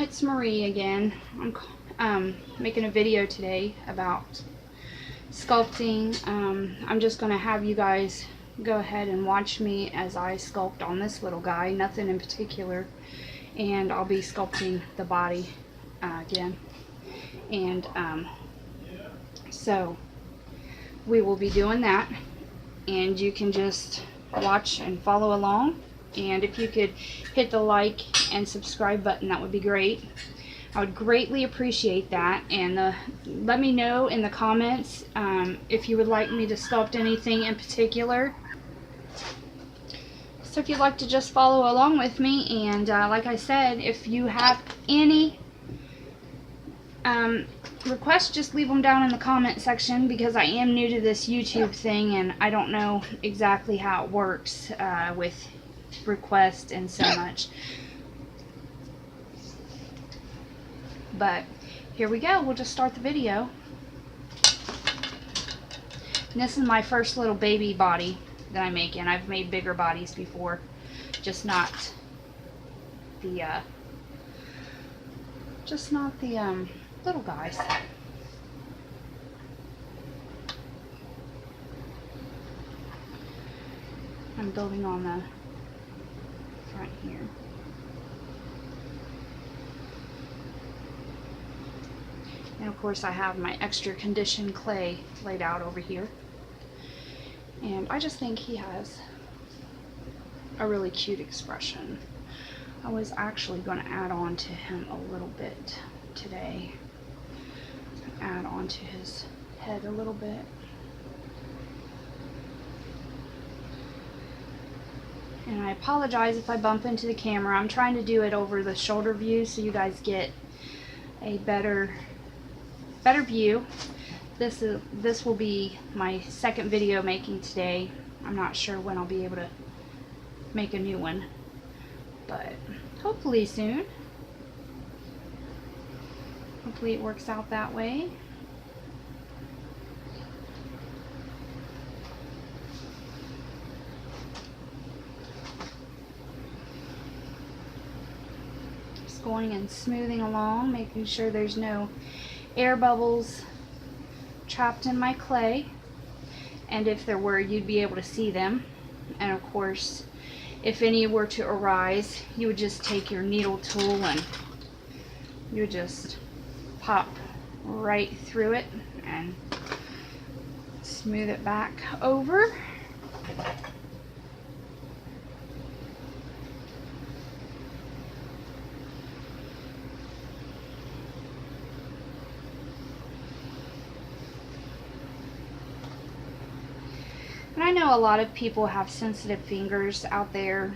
it's Marie again. I'm making a video today about sculpting. I'm just going to have you guys go ahead and watch me as I sculpt on this little guy, nothing in particular, and I'll be sculpting the body again. And so we will be doing that, and you can just watch and follow along. And if you could hit the like and subscribe button, that would be great. I would greatly appreciate that. And let me know in the comments if you would like me to sculpt anything in particular. So if you'd like to just follow along with me, and like I said, if you have any requests, just leave them down in the comment section, because I am new to this YouTube thing and I don't know exactly how it works with requests and so much. But here we go, we'll just start the video. And this is my first little baby body that I'm making. I've made bigger bodies before, just not the little guys. I'm building on the front here. And of course I have my extra conditioned clay laid out over here. And I just think he has a really cute expression. I was actually going to add on to him a little bit today. Add on to his head a little bit. And I apologize if I bump into the camera. I'm trying to do it over the shoulder view so you guys get a better view. This will be my second video making today. I'm not sure when I'll be able to make a new one, but hopefully soon. Hopefully it works out that way. Just going and smoothing along, making sure there's no air bubbles trapped in my clay, and if there were, you'd be able to see them. And of course, if any were to arise, you would just take your needle tool and you would just pop right through it and smooth it back over. And I know a lot of people have sensitive fingers out there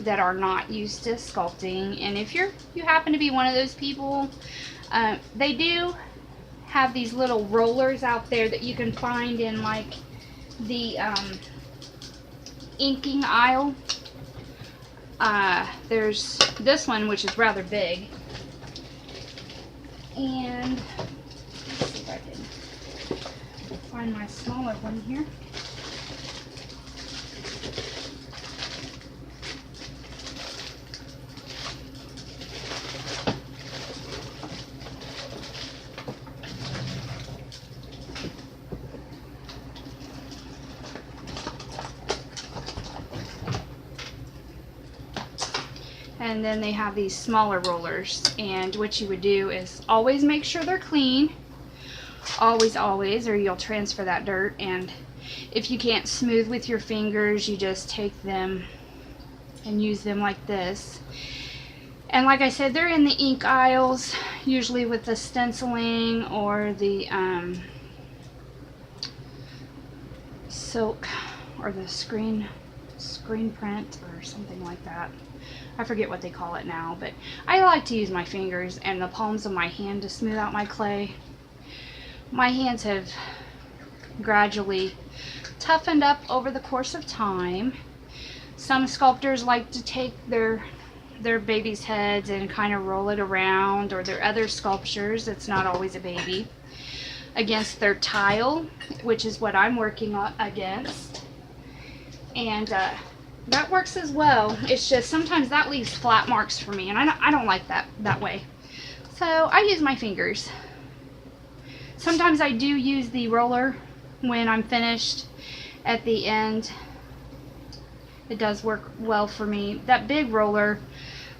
that are not used to sculpting, and if you happen to be one of those people, they do have these little rollers out there that you can find in like the inking aisle. There's this one, which is rather big, and let's see if I can find my smaller one here. And then they have these smaller rollers, and what you would do is always make sure they're clean, always, or you'll transfer that dirt. And if you can't smooth with your fingers, you just take them and use them like this. And like I said, they're in the ink aisles, usually with the stenciling or the silk or the screen print or something like that. I forget what they call it now, but I like to use my fingers and the palms of my hand to smooth out my clay. My hands have gradually toughened up over the course of time. Some sculptors like to take their baby's heads and kind of roll it around, or their other sculptures, it's not always a baby, against their tile, which is what I'm working on against. And that works as well. It's just sometimes that leaves flat marks for me, and I don't like that way. So I use my fingers. Sometimes I do use the roller when I'm finished at the end. It does work well for me. That big roller,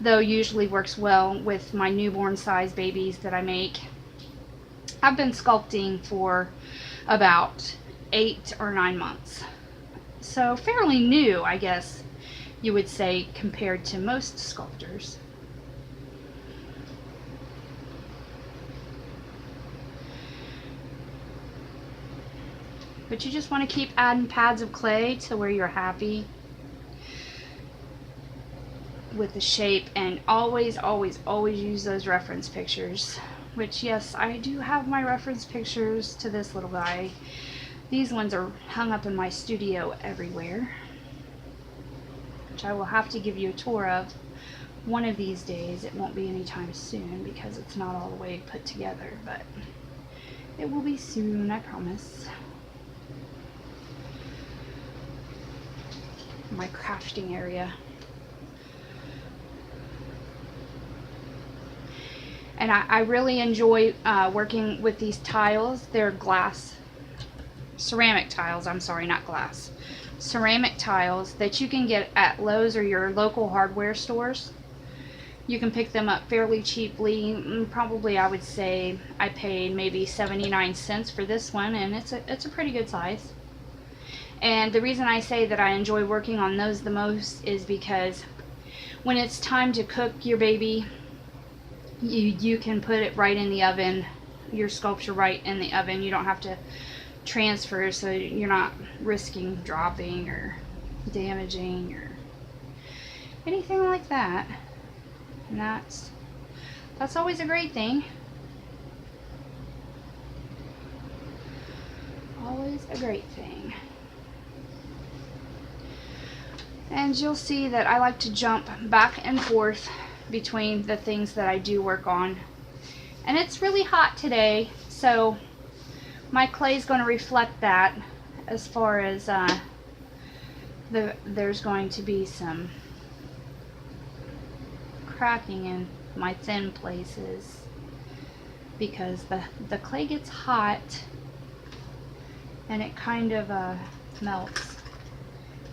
though, usually works well with my newborn size babies that I make. I've been sculpting for about 8 or 9 months. So fairly new, I guess you would say, compared to most sculptors. But you just want to keep adding pads of clay to where you're happy with the shape, and always use those reference pictures, which, yes, I do have my reference pictures to this little guy. These ones are hung up in my studio everywhere, which I will have to give you a tour of one of these days. It won't be anytime soon because it's not all the way put together, but it will be soon, I promise. My crafting area. And I really enjoy working with these tiles. They're ceramic tiles, I'm sorry, not glass. Ceramic tiles that you can get at Lowe's or your local hardware stores. You can pick them up fairly cheaply. Probably, I would say I paid maybe 79 cents for this one, and it's a pretty good size. And the reason I say that I enjoy working on those the most is because when it's time to cook your baby, you can put it right in the oven, your sculpture right in the oven. You don't have to transfer, so you're not risking dropping or damaging or anything like that. And that's always a great thing. Always a great thing. And you'll see that I like to jump back and forth between the things that I do work on. And it's really hot today, so my clay is going to reflect that, as far as there's going to be some cracking in my thin places because the clay gets hot and it kind of melts.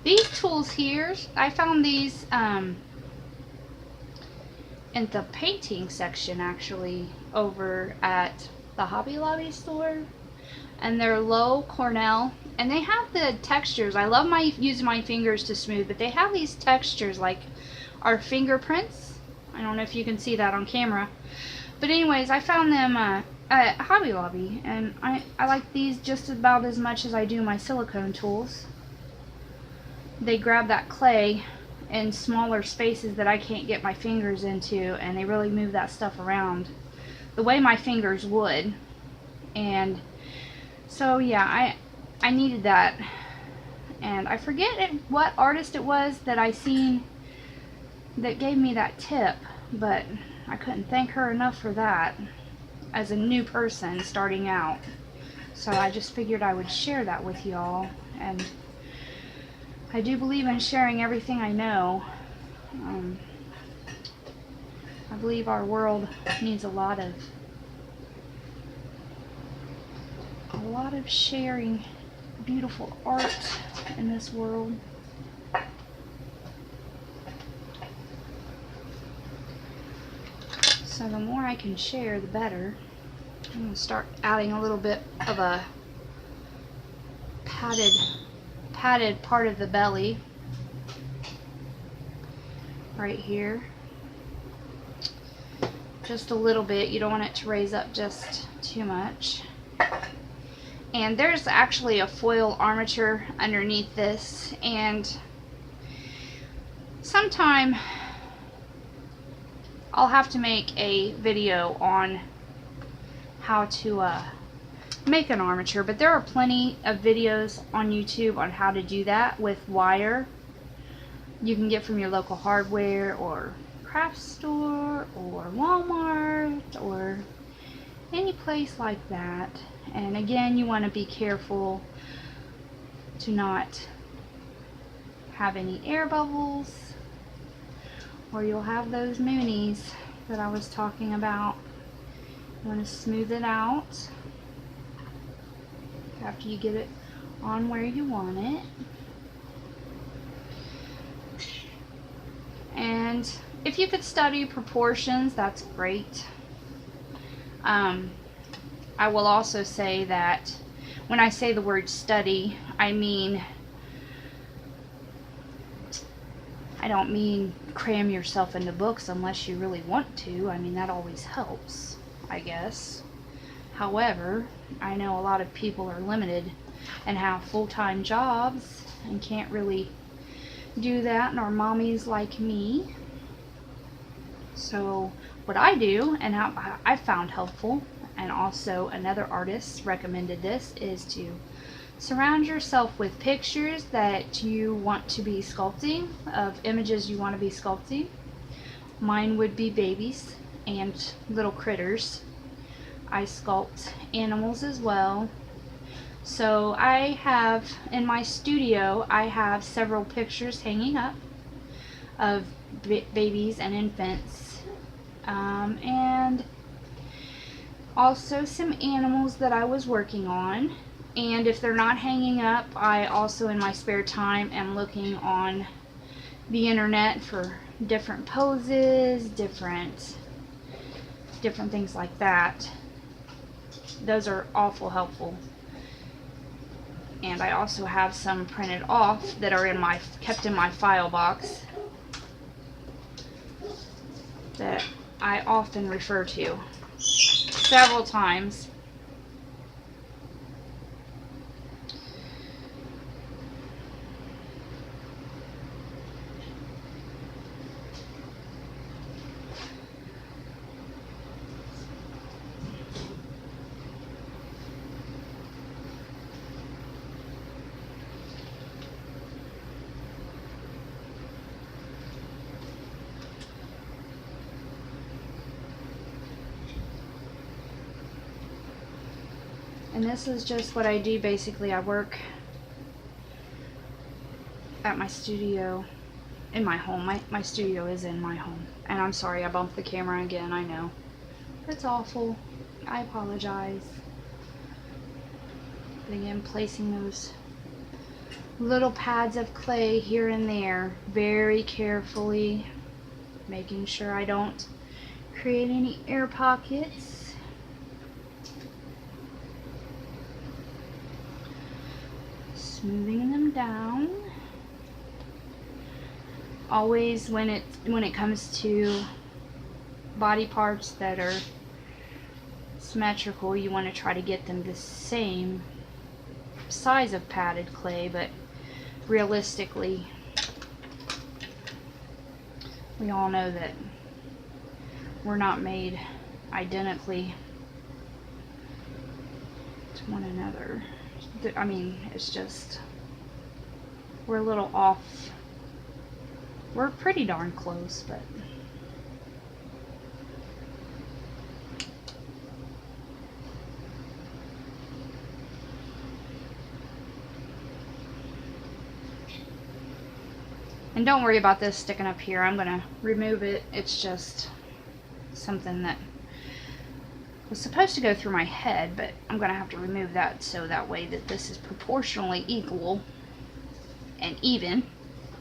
These tools here, I found these in the painting section, actually, over at the Hobby Lobby store, and they're low Cornell, and they have the textures. I love using my fingers to smooth, but they have these textures like our fingerprints. I don't know if you can see that on camera, but anyways, I found them at Hobby Lobby, and I like these just about as much as I do my silicone tools. They grab that clay in smaller spaces that I can't get my fingers into, and they really move that stuff around the way my fingers would. And so yeah, I needed that, and I forget what artist it was that I seen that gave me that tip, but I couldn't thank her enough for that as a new person starting out. So I just figured I would share that with y'all, and I do believe in sharing everything I know. I believe our world needs a lot of sharing beautiful art in this world. So the more I can share, the better. I'm going to start adding a little bit of a padded part of the belly right here. Just a little bit. You don't want it to raise up just too much. And there's actually a foil armature underneath this, and sometime I'll have to make a video on how to make an armature, but there are plenty of videos on YouTube on how to do that with wire. You can get from your local hardware or craft store or Walmart or any place like that. And again, you want to be careful to not have any air bubbles, or you'll have those moonies that I was talking about. You want to smooth it out after you get it on where you want it. And if you could study proportions, that's great. I will also say that when I say the word study, I don't mean cram yourself into books unless you really want to. I mean, that always helps, I guess. However, I know a lot of people are limited and have full-time jobs and can't really do that, and are mommies like me. So what I do, and how I found helpful, and also another artist recommended this, is to surround yourself with pictures that you want to be sculpting, of images you want to be sculpting. Mine would be babies and little critters. I sculpt animals as well. So I have, in my studio, I have several pictures hanging up of babies and infants. And also some animals that I was working on. And if they're not hanging up, I also in my spare time am looking on the internet for different poses, different things like that. Those are awful helpful. And I also have some printed off that are kept in my file box that I often refer to several times. And this is just what I do. Basically, I work at my studio in my home. My studio is in my home. And I'm sorry I bumped the camera again, I know. It's awful. I apologize. But again, placing those little pads of clay here and there very carefully, making sure I don't create any air pockets. Smoothing them down. Always when it comes to body parts that are symmetrical, you want to try to get them the same size of padded clay, but realistically, we all know that we're not made identically to one another. I mean, it's just, we're a little off. We're pretty darn close, but and don't worry about this sticking up here. I'm gonna remove it. It's just something that was supposed to go through my head, but I'm gonna have to remove that so that way that this is proportionally equal and even,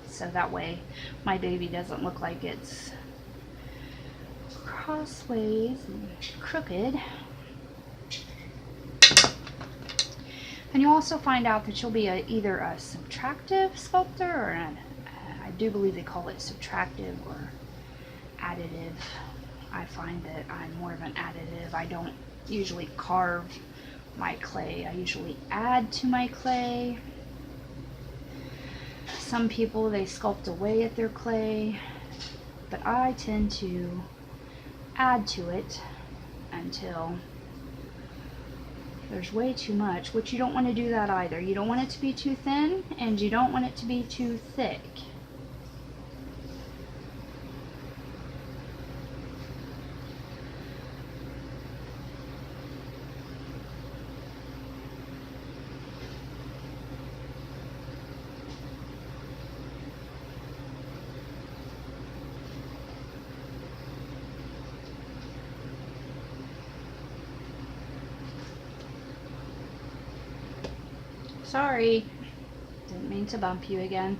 so that way my baby doesn't look like it's crossways and crooked. And you'll also find out that you'll be either a subtractive sculptor or I do believe they call it subtractive or additive. I find that I'm more of an additive. I don't usually carve my clay. I usually add to my clay. Some people, they sculpt away at their clay, but I tend to add to it until there's way too much, which you don't want to do that either. You don't want it to be too thin, and you don't want it to be too thick. Sorry. Didn't mean to bump you again.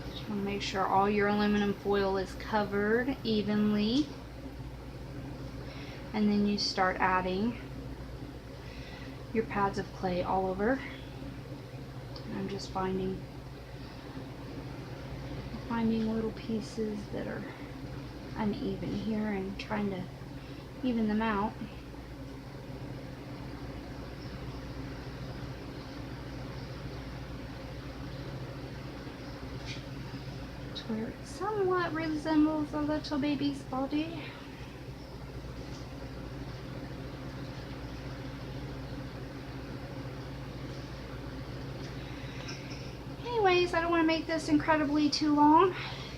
Just want to make sure all your aluminum foil is covered evenly. And then you start adding your pads of clay all over. I'm just finding little pieces that are uneven here and trying to even them out. To where it somewhat resembles a little baby's body. Anyways, I don't want to make this incredibly too long,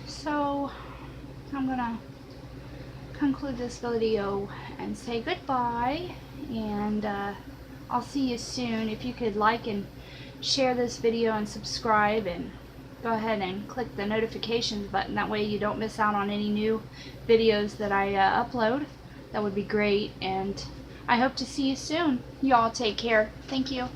so I'm gonna conclude this video and say goodbye, and I'll see you soon. If you could like and share this video and subscribe, and go ahead and click the notifications button, that way you don't miss out on any new videos that I upload. That would be great, and I hope to see you soon. You all take care. Thank you.